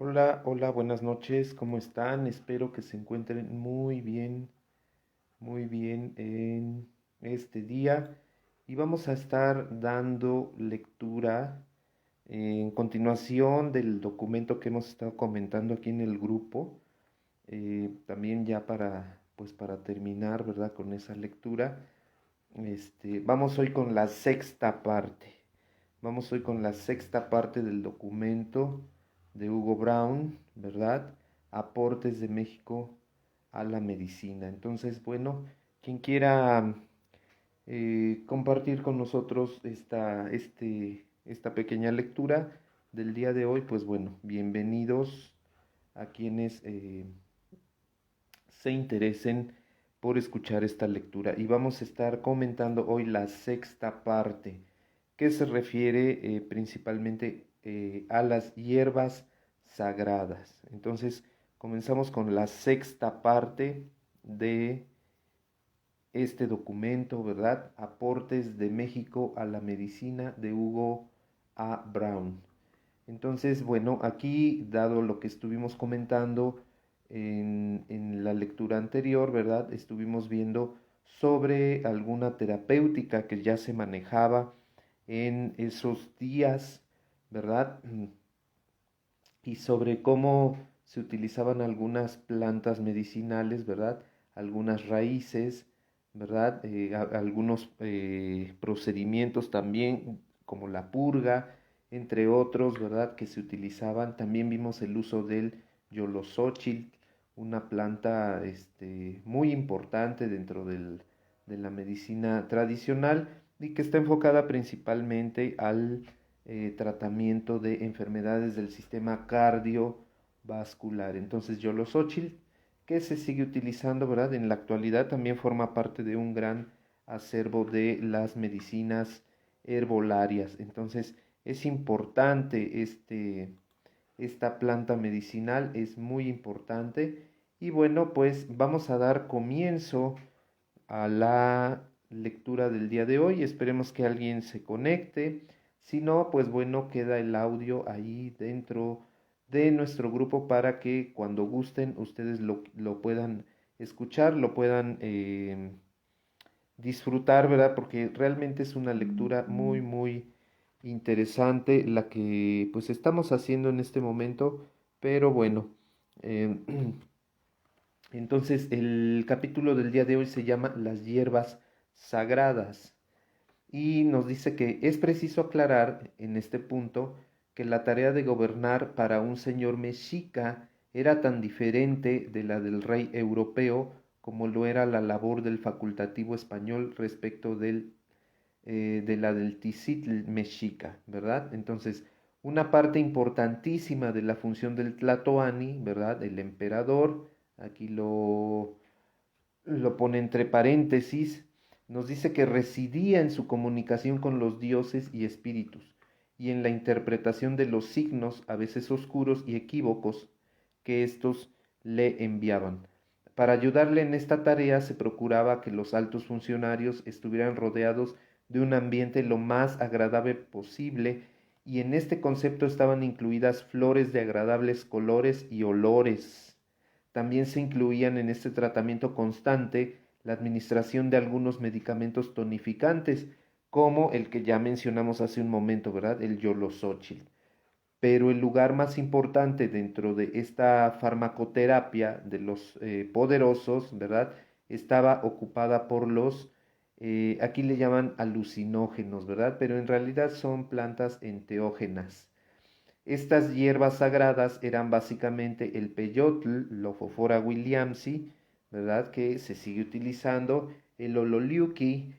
Hola, hola, buenas noches, ¿cómo están? Espero que se encuentren muy bien en este día y vamos a estar dando lectura en continuación del documento que hemos estado comentando aquí en el grupo. También ya para terminar, ¿verdad? Con esa lectura, vamos hoy con la sexta parte. Vamos hoy con la sexta parte del documento de Hugo Brown, ¿verdad? Aportes de México a la medicina. Entonces, bueno, quien quiera compartir con nosotros esta pequeña lectura del día de hoy, pues bueno, bienvenidos a quienes se interesen por escuchar esta lectura. Y vamos a estar comentando hoy la sexta parte, que se refiere principalmente a las hierbas sagradas. Entonces, comenzamos con la sexta parte de este documento, ¿verdad? Aportes de México a la medicina de Hugo A. Brown. Entonces, bueno, aquí, dado lo que estuvimos comentando en la lectura anterior, ¿verdad? Estuvimos viendo sobre alguna terapéutica que ya se manejaba en esos días, ¿verdad? Y sobre cómo se utilizaban algunas plantas medicinales, ¿verdad? Algunas raíces, ¿verdad? Algunos procedimientos también, como la purga, entre otros, ¿verdad? Que se utilizaban. También vimos el uso del yolosóchil, una planta muy importante de la medicina tradicional y que está enfocada principalmente al tratamiento de enfermedades del sistema cardiovascular. Entonces, Yolosóchil, que se sigue utilizando, ¿verdad? En la actualidad también forma parte de un gran acervo de las medicinas herbolarias. Entonces, es importante esta planta medicinal, es muy importante. Y bueno, pues vamos a dar comienzo a la lectura del día de hoy. Esperemos que alguien se conecte. Si no, pues bueno, queda el audio ahí dentro de nuestro grupo para que cuando gusten ustedes lo puedan escuchar, lo puedan disfrutar, ¿verdad? Porque realmente es una lectura muy interesante la que pues estamos haciendo en este momento, pero bueno, eh, entonces, el capítulo del día de hoy se llama Las hierbas sagradas y nos dice que es preciso aclarar en este punto que la tarea de gobernar para un señor mexica era tan diferente de la del rey europeo como lo era la labor del facultativo español respecto de la del ticitl mexica, ¿verdad? Entonces, una parte importantísima de la función del tlatoani, ¿verdad? El emperador, aquí lo pone entre paréntesis, nos dice que residía en su comunicación con los dioses y espíritus y en la interpretación de los signos, a veces oscuros y equívocos, que éstos le enviaban. Para ayudarle en esta tarea se procuraba que los altos funcionarios estuvieran rodeados de un ambiente lo más agradable posible y en este concepto estaban incluidas flores de agradables colores y olores. También se incluían en este tratamiento constante la administración de algunos medicamentos tonificantes, como el que ya mencionamos hace un momento, ¿verdad? El Yolosóchil. Pero el lugar más importante dentro de esta farmacoterapia de los poderosos, ¿verdad? Estaba ocupada por aquí le llaman alucinógenos, ¿verdad? Pero en realidad son plantas enteógenas. Estas hierbas sagradas eran básicamente el peyotl, Lophophora williamsi, ¿verdad? Que se sigue utilizando, el ololiuqui,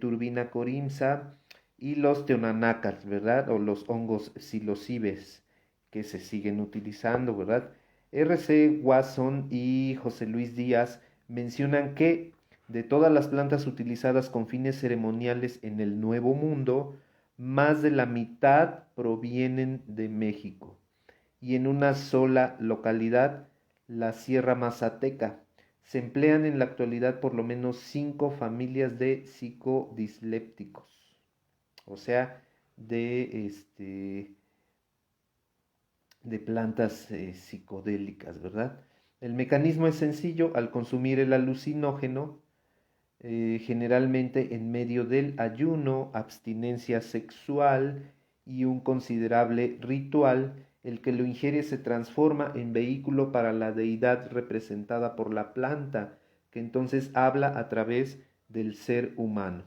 Turbina corimsa, y los teonanacas, ¿verdad? O los hongos psilocibes, que se siguen utilizando, ¿verdad? R.C. Wasson y José Luis Díaz mencionan que de todas las plantas utilizadas con fines ceremoniales en el Nuevo Mundo, más de la mitad provienen de México y en una sola localidad, la Sierra Mazateca. Se emplean en la actualidad por lo menos 5 familias de psicodislépticos, o sea, de de plantas psicodélicas, ¿verdad? El mecanismo es sencillo. Al consumir el alucinógeno, generalmente en medio del ayuno, abstinencia sexual y un considerable ritual, el que lo ingiere se transforma en vehículo para la deidad representada por la planta, que entonces habla a través del ser humano.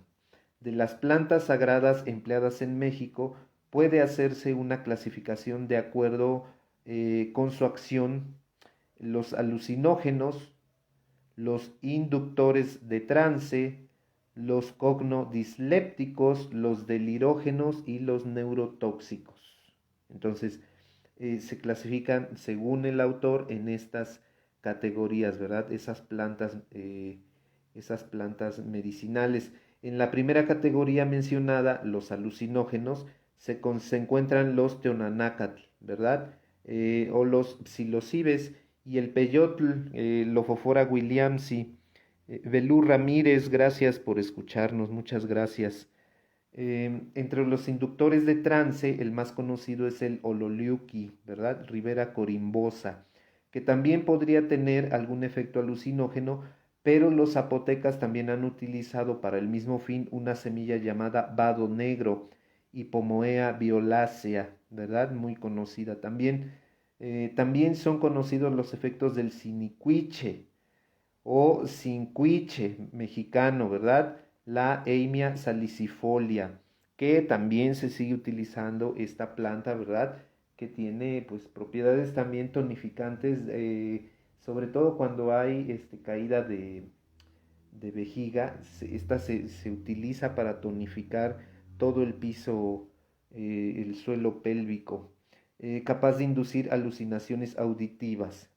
De las plantas sagradas empleadas en México puede hacerse una clasificación de acuerdo con su acción: los alucinógenos, los inductores de trance, los cognodislépticos, los delirógenos y los neurotóxicos. Entonces, se clasifican según el autor en estas categorías, ¿verdad? Esas plantas medicinales. En la primera categoría mencionada, los alucinógenos, se encuentran los teonanácatl, ¿verdad? O los psilocibes y el peyotl, Lophophora williamsi. Belú Ramírez, gracias por escucharnos, muchas gracias. Entre los inductores de trance, el más conocido es el ololiuqui, ¿verdad? Ribera corimbosa, que también podría tener algún efecto alucinógeno, pero los zapotecas también han utilizado para el mismo fin una semilla llamada vado negro, Hipomoea violácea, ¿verdad? Muy conocida también. También son conocidos los efectos del sinicuiche o cincuiche mexicano, ¿verdad? La Eimia salicifolia, que también se sigue utilizando esta planta, ¿verdad? Que tiene pues propiedades también tonificantes, sobre todo cuando hay caída de vejiga. Esta se utiliza para tonificar todo el piso, el suelo pélvico, capaz de inducir alucinaciones auditivas.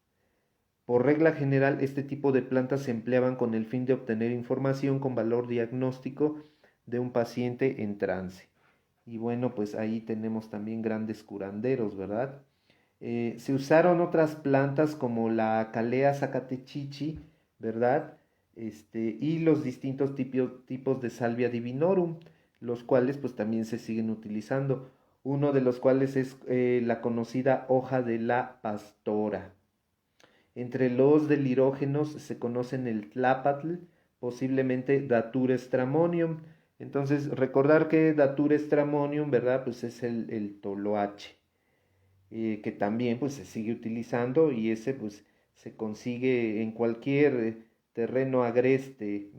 Por regla general, este tipo de plantas se empleaban con el fin de obtener información con valor diagnóstico de un paciente en trance. Y bueno, pues ahí tenemos también grandes curanderos, ¿verdad? Se usaron otras plantas como la Calea zacatechichi, ¿verdad? Y los distintos tipos de Salvia divinorum, los cuales pues también se siguen utilizando. Uno de los cuales es la conocida hoja de la pastora. Entre los delirógenos se conocen el tlapatl, posiblemente Datura stramonium. Entonces, recordar que Datura stramonium, ¿verdad? Pues es el toloache, que también pues se sigue utilizando, y ese pues se consigue en cualquier terreno agreste.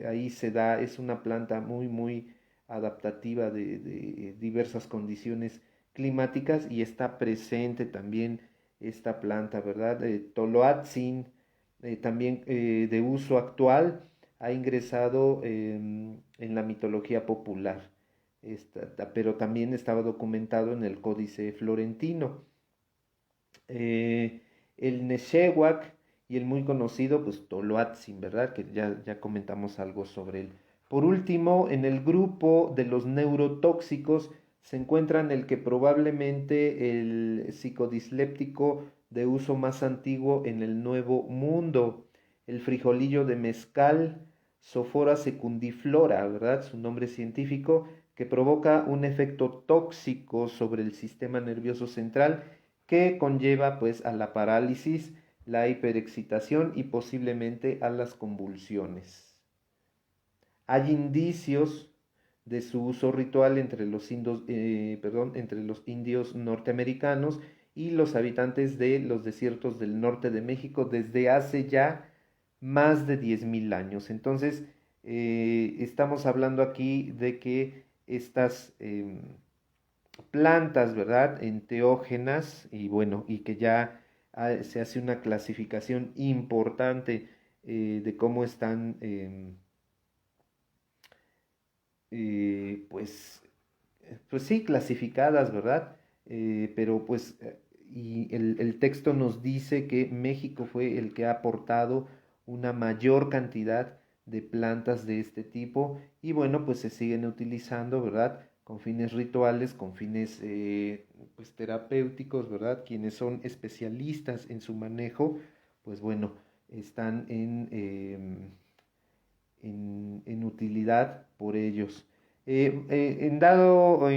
Ahí se da, es una planta muy adaptativa de diversas condiciones climáticas, y está presente también esta planta, ¿verdad? Toloatzin, también de uso actual, ha ingresado en la mitología popular, pero también estaba documentado en el Códice Florentino. El Neshewak y el muy conocido, pues Toloatzin, ¿verdad? Que ya comentamos algo sobre él. Por último, en el grupo de los neurotóxicos se encuentran el que probablemente el psicodisléptico de uso más antiguo en el Nuevo Mundo, el frijolillo de mezcal, Sophora secundiflora, ¿verdad? Su nombre científico, que provoca un efecto tóxico sobre el sistema nervioso central, que conlleva pues a la parálisis, la hiperexcitación y posiblemente a las convulsiones. Hay indicios de su uso ritual entre entre los indios norteamericanos y los habitantes de los desiertos del norte de México desde hace ya más de 10.000 años. Entonces, estamos hablando aquí de que estas plantas, ¿verdad? Enteógenas, y bueno, y que ya se hace una clasificación importante de cómo están, pues, pues sí, clasificadas, ¿verdad? Pero pues, y el texto nos dice que México fue el que ha aportado una mayor cantidad de plantas de este tipo, y bueno, pues se siguen utilizando, ¿verdad? Con fines rituales, con fines pues terapéuticos, ¿verdad? Quienes son especialistas en su manejo, pues bueno, están en utilidad por ellos. En dado,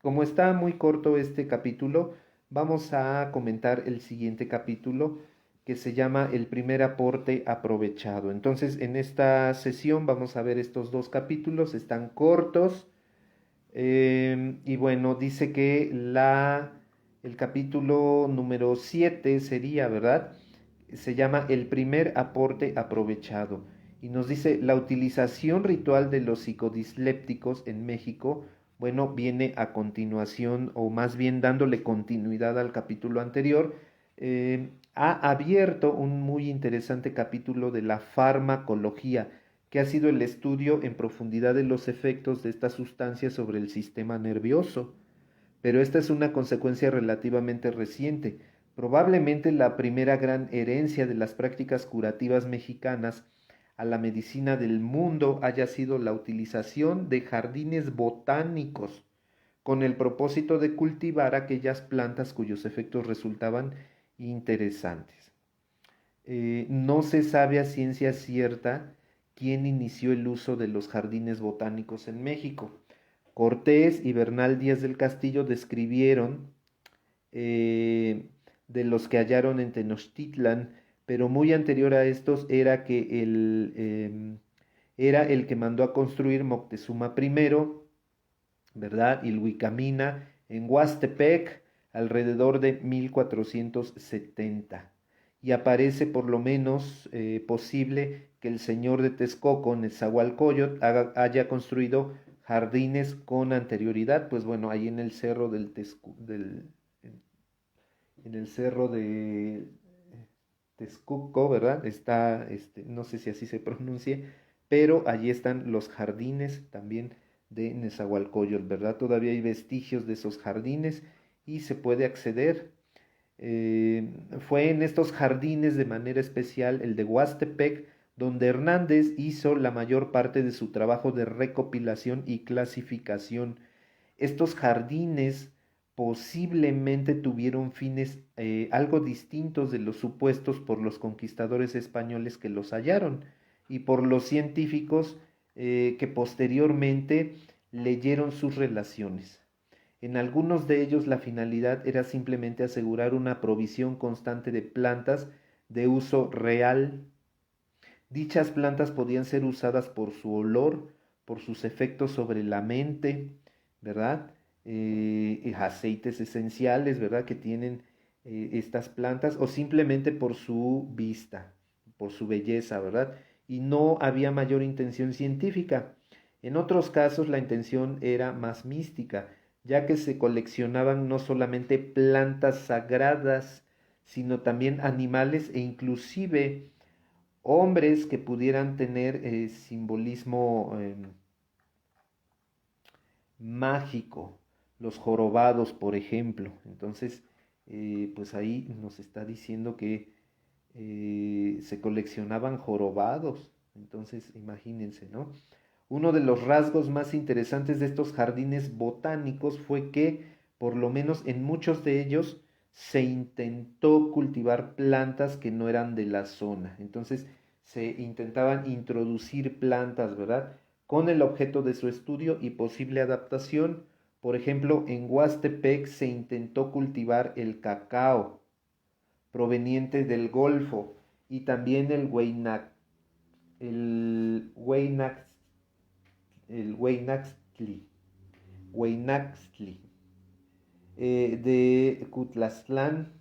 como está muy corto este capítulo, vamos a comentar el siguiente capítulo que se llama El primer aporte aprovechado. Entonces, en esta sesión vamos a ver estos dos capítulos, están cortos. Y bueno, dice que el capítulo número 7 sería, ¿verdad? Se llama El primer aporte aprovechado. Y nos dice, la utilización ritual de los psicodislépticos en México, bueno, viene a continuación, o más bien dándole continuidad al capítulo anterior, ha abierto un muy interesante capítulo de la farmacología, que ha sido el estudio en profundidad de los efectos de estas sustancias sobre el sistema nervioso. Pero esta es una consecuencia relativamente reciente. Probablemente la primera gran herencia de las prácticas curativas mexicanas a la medicina del mundo haya sido la utilización de jardines botánicos con el propósito de cultivar aquellas plantas cuyos efectos resultaban interesantes. No se sabe a ciencia cierta quién inició el uso de los jardines botánicos en México. Cortés y Bernal Díaz del Castillo describieron de los que hallaron en Tenochtitlan, pero muy anterior a estos era el que mandó a construir Moctezuma I, ¿verdad? Y Luicamina en Huastepec alrededor de 1470. Y aparece por lo menos posible que el señor de Texcoco, Nezahualcóyotl, haya construido jardines con anterioridad, pues bueno, ahí en el cerro en el cerro de Texcoco, ¿verdad? Está, no sé si así se pronuncie, pero allí están los jardines también de Nezahualcóyotl, ¿verdad? Todavía hay vestigios de esos jardines y se puede acceder. Fue en estos jardines de manera especial el de Huastepec, donde Hernández hizo la mayor parte de su trabajo de recopilación y clasificación. Estos jardines posiblemente tuvieron fines algo distintos de los supuestos por los conquistadores españoles que los hallaron y por los científicos que posteriormente leyeron sus relaciones. En algunos de ellos la finalidad era simplemente asegurar una provisión constante de plantas de uso real. Dichas plantas podían ser usadas por su olor, por sus efectos sobre la mente, ¿verdad? Aceites esenciales, ¿verdad? Que tienen estas plantas, o simplemente por su vista, por su belleza, ¿verdad? Y no había mayor intención científica. En otros casos la intención era más mística, ya que se coleccionaban no solamente plantas sagradas, sino también animales e inclusive hombres que pudieran tener simbolismo mágico, los jorobados, por ejemplo. Entonces, pues ahí nos está diciendo que se coleccionaban jorobados. Entonces, imagínense, ¿no? Uno de los rasgos más interesantes de estos jardines botánicos fue que, por lo menos en muchos de ellos, se intentó cultivar plantas que no eran de la zona. Entonces, se intentaban introducir plantas, ¿verdad? Con el objeto de su estudio y posible adaptación. Por ejemplo, en Huastepec se intentó cultivar el cacao proveniente del Golfo y también el Hueynaxtli de Cutlastlán,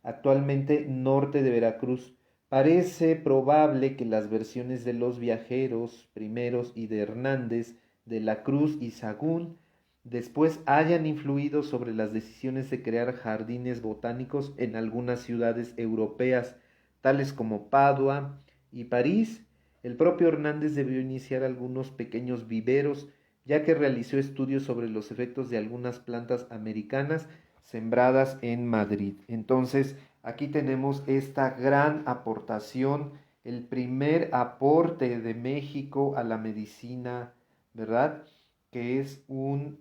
actualmente norte de Veracruz. Parece probable que las versiones de los viajeros primeros y de Hernández, de la Cruz y Sagún después hayan influido sobre las decisiones de crear jardines botánicos en algunas ciudades europeas, tales como Padua y París. El propio Hernández debió iniciar algunos pequeños viveros, ya que realizó estudios sobre los efectos de algunas plantas americanas sembradas en Madrid. Entonces, aquí tenemos esta gran aportación, el primer aporte de México a la medicina, ¿verdad? Que es un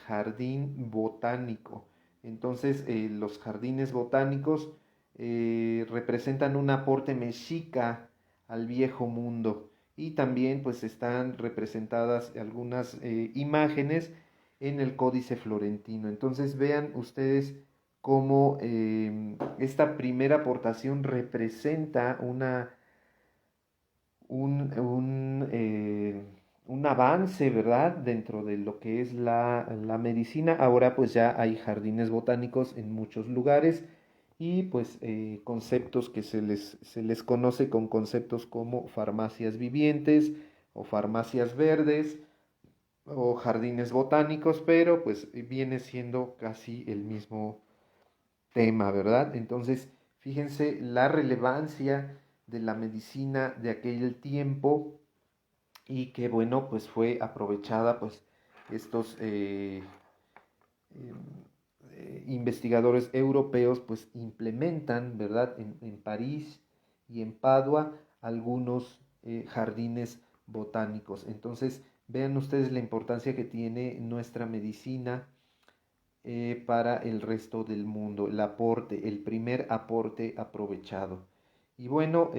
jardín botánico. Entonces, los jardines botánicos representan un aporte mexica al viejo mundo y también pues están representadas algunas imágenes en el Códice Florentino. Entonces vean ustedes cómo esta primera aportación representa un avance, ¿verdad? Dentro de lo que es la medicina. Ahora pues ya hay jardines botánicos en muchos lugares y pues conceptos que se les conoce con conceptos como farmacias vivientes o farmacias verdes o jardines botánicos, pero pues viene siendo casi el mismo tema, ¿verdad? Entonces, fíjense la relevancia de la medicina de aquel tiempo y que bueno, pues fue aprovechada pues estos eh, investigadores europeos pues implementan, ¿verdad? En París y en Padua algunos jardines botánicos. Entonces, vean ustedes la importancia que tiene nuestra medicina para el resto del mundo, el aporte, el primer aporte aprovechado. Y bueno,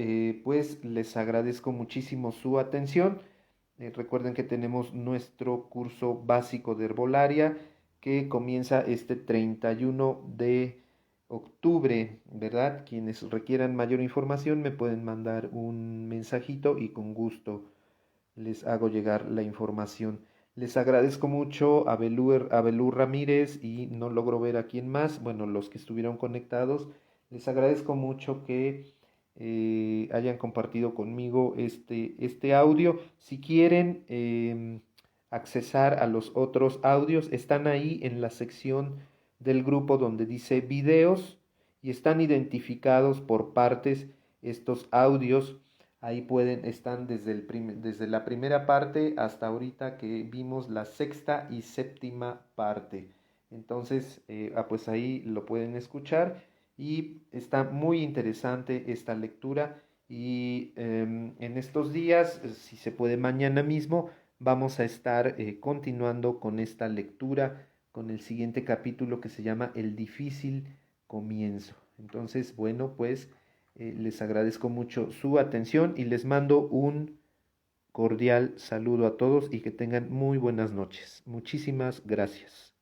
pues les agradezco muchísimo su atención. Recuerden que tenemos nuestro curso básico de herbolaria que comienza este 31 de octubre, ¿verdad? Quienes requieran mayor información me pueden mandar un mensajito y con gusto les hago llegar la información. Les agradezco mucho a Belú Ramírez y no logro ver a quién más, bueno, los que estuvieron conectados. Les agradezco mucho que hayan compartido conmigo este audio. Si quieren accesar a los otros audios, están ahí en la sección del grupo donde dice videos y están identificados por partes estos audios. Ahí están desde la primera parte hasta ahorita que vimos la sexta y séptima parte. Entonces, pues ahí lo pueden escuchar y está muy interesante esta lectura. Y en estos días, si se puede mañana mismo, vamos a estar continuando con esta lectura, con el siguiente capítulo que se llama El difícil comienzo. Entonces, bueno, pues les agradezco mucho su atención y les mando un cordial saludo a todos y que tengan muy buenas noches. Muchísimas gracias.